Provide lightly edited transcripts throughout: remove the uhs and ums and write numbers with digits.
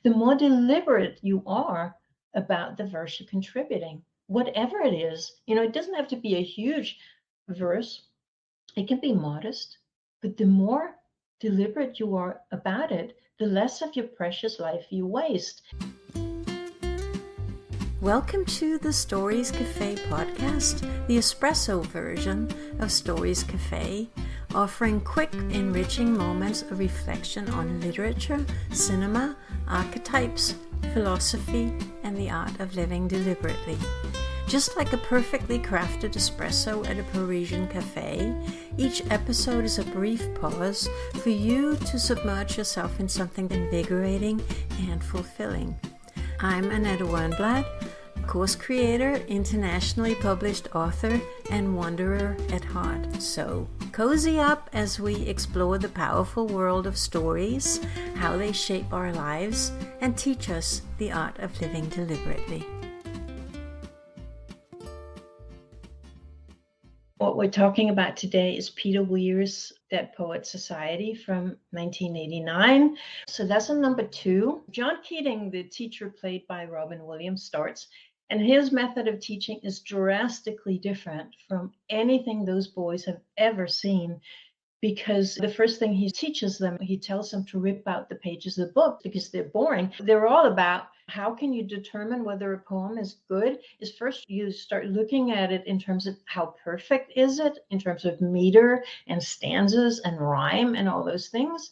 the more deliberate you are about the verse you're contributing, whatever it is. It doesn't have to be a huge verse. It can be modest, but the more deliberate you are about it, the less of your precious life you waste. Welcome to the Stories Cafe podcast, the espresso version of Stories Cafe, offering quick, enriching moments of reflection on literature, cinema, archetypes, philosophy, and the art of living deliberately. Just like a perfectly crafted espresso at a Parisian cafe, each episode is a brief pause for you to submerge yourself in something invigorating and fulfilling. I'm Annette Wernblad, course creator, internationally published author, and wanderer at heart. So cozy up as we explore the powerful world of stories, how they shape our lives, and teach us the art of living deliberately. What we're talking about today is Peter Weir's Dead Poets Society from 1989. So lesson number 2. John Keating, the teacher played by Robin Williams, starts, and his method of teaching is drastically different from anything those boys have ever seen, because the first thing he teaches them, he tells them to rip out the pages of the book because they're boring. They're all about how can you determine whether a poem is good, is first you start looking at it in terms of how perfect is it, in terms of meter and stanzas and rhyme and all those things.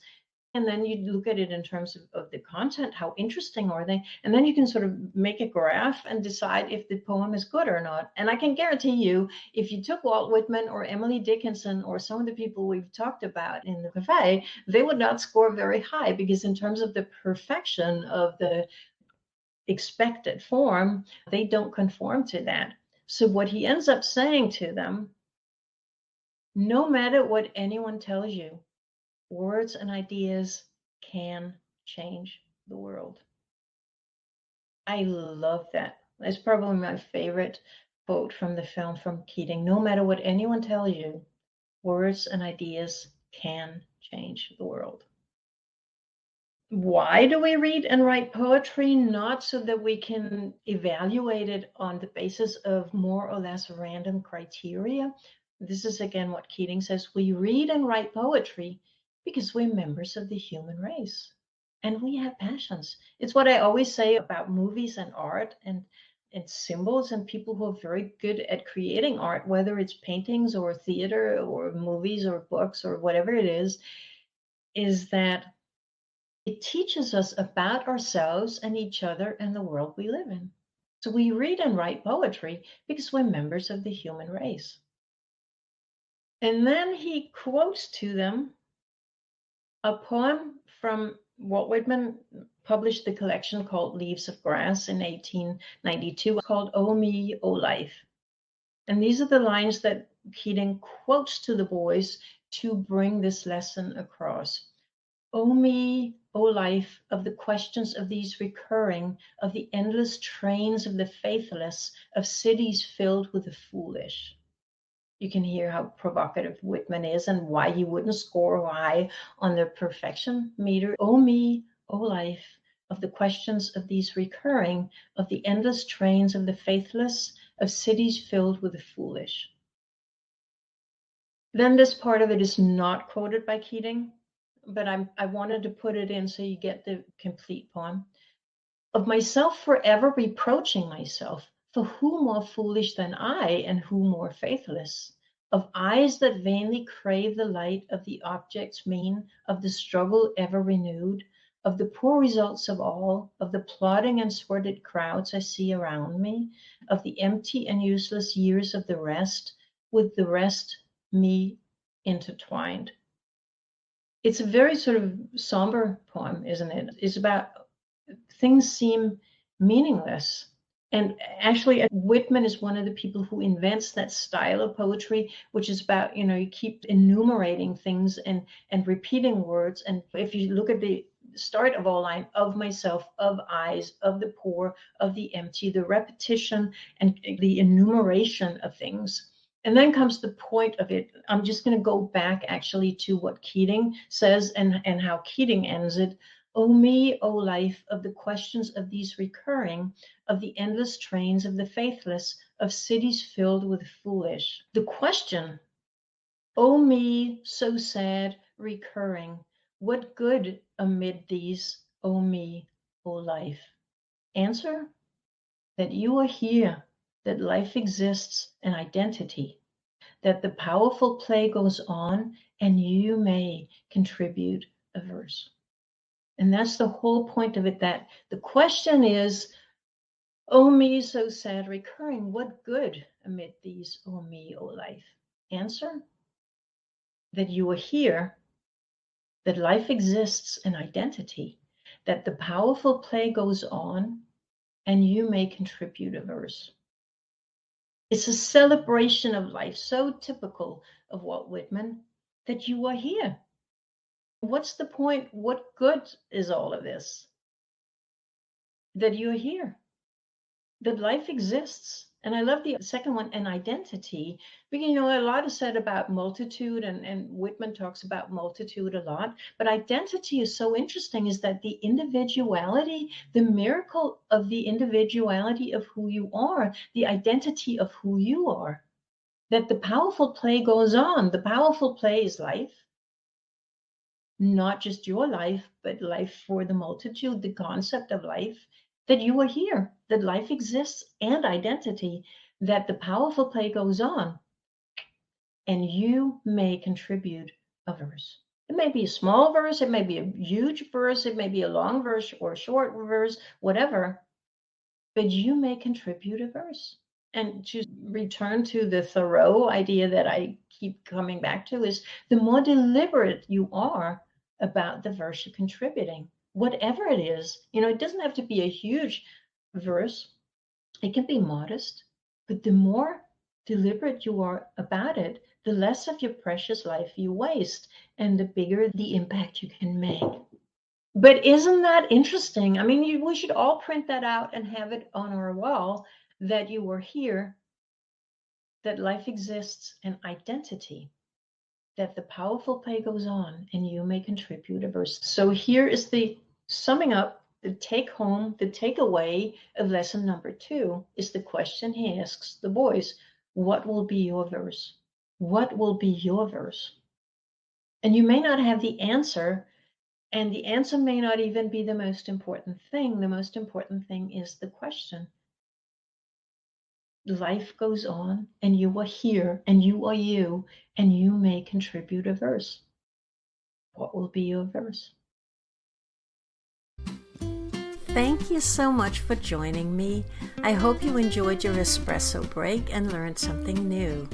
And then you look at it in terms of the content, how interesting are they? And then you can sort of make a graph and decide if the poem is good or not. And I can guarantee you, if you took Walt Whitman or Emily Dickinson or some of the people we've talked about in the cafe, they would not score very high, because in terms of the perfection of the expected form, they don't conform to that. So what he ends up saying to them, no matter what anyone tells you, words and ideas can change the world. I love that. It's probably my favorite quote from the film from Keating. No matter what anyone tells you, words and ideas can change the world. Why do we read and write poetry? Not so that we can evaluate it on the basis of more or less random criteria. This is again what Keating says. We read and write poetry because we're members of the human race and we have passions. It's what I always say about movies and art and symbols and people who are very good at creating art, whether it's paintings or theater or movies or books or whatever it is that it teaches us about ourselves and each other and the world we live in. So we read and write poetry because we're members of the human race. And then he quotes to them a poem from Walt Whitman, published the collection called Leaves of Grass in 1892, called "O Me, O Life." And these are the lines that Keating quotes to the boys to bring this lesson across. O me, O life, of the questions of these recurring, of the endless trains of the faithless, of cities filled with the foolish. You can hear how provocative Whitman is and why he wouldn't score high on the perfection meter. O me, O life, of the questions of these recurring, of the endless trains of the faithless, of cities filled with the foolish. Then this part of it is not quoted by Keating, but I wanted to put it in so you get the complete poem. Of myself forever reproaching myself, for who more foolish than I, and who more faithless? Of eyes that vainly crave the light of the object's mean, of the struggle ever renewed, of the poor results of all, of the plodding and sordid crowds I see around me, of the empty and useless years of the rest, with the rest me intertwined. It's a very sort of somber poem, isn't it? It's about things seem meaningless. And actually, Whitman is one of the people who invents that style of poetry, which is about, you keep enumerating things and repeating words. And if you look at the start of all line, of myself, of eyes, of the poor, of the empty, the repetition and the enumeration of things. And then comes the point of it. I'm just going to go back actually to what Keating says and how Keating ends it. O me, O life, of the questions of these recurring, of the endless trains of the faithless, of cities filled with foolish. The question, O me, so sad, recurring, what good amid these, O me, O life? Answer, that you are here, that life exists, an identity, that the powerful play goes on, and you may contribute a verse. And that's the whole point of it, that the question is, O me, so sad, recurring, what good amid these, O me, O life? Answer, that you are here, that life exists, an identity, that the powerful play goes on, and you may contribute a verse. It's a celebration of life, so typical of Walt Whitman, that you are here. What's the point? What good is all of this? That you're here, that life exists. And I love the second one, an identity. Because, a lot is said about multitude, and Whitman talks about multitude a lot. But identity is so interesting, is that the individuality, the miracle of the individuality of who you are, the identity of who you are, that the powerful play goes on. The powerful play is life. Not just your life, but life for the multitude, the concept of life, that you are here, that life exists, and identity, that the powerful play goes on, and you may contribute a verse. It may be a small verse, it may be a huge verse, it may be a long verse or a short verse, whatever, but you may contribute a verse. And to return to the Thoreau idea that I keep coming back to, is the more deliberate you are about the verse you're contributing, whatever it is. It doesn't have to be a huge verse. It can be modest, but the more deliberate you are about it, the less of your precious life you waste, and the bigger the impact you can make. But isn't that interesting? We should all print that out and have it on our wall, that you are here, that life exists, an identity, that the powerful play goes on, and you may contribute a verse. So here is the summing up, the take home, the takeaway of lesson number 2 is the question he asks the boys: what will be your verse? What will be your verse? And you may not have the answer, and the answer may not even be the most important thing. The most important thing is the question. Life goes on, and you are here, and you are you, and you may contribute a verse. What will be your verse? Thank you so much for joining me. I hope you enjoyed your espresso break and learned something new.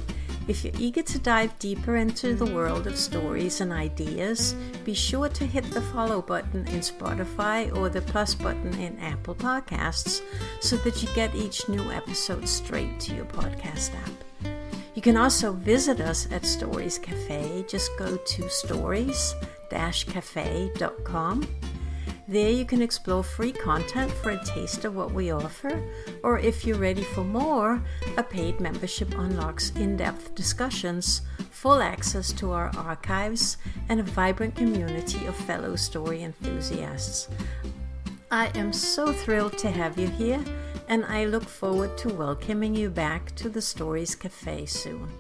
If you're eager to dive deeper into the world of stories and ideas, be sure to hit the follow button in Spotify or the plus button in Apple Podcasts so that you get each new episode straight to your podcast app. You can also visit us at Stories Cafe. Just go to stories-cafe.com. There you can explore free content for a taste of what we offer, or if you're ready for more, a paid membership unlocks in-depth discussions, full access to our archives, and a vibrant community of fellow story enthusiasts. I am so thrilled to have you here, and I look forward to welcoming you back to the Stories Cafe soon.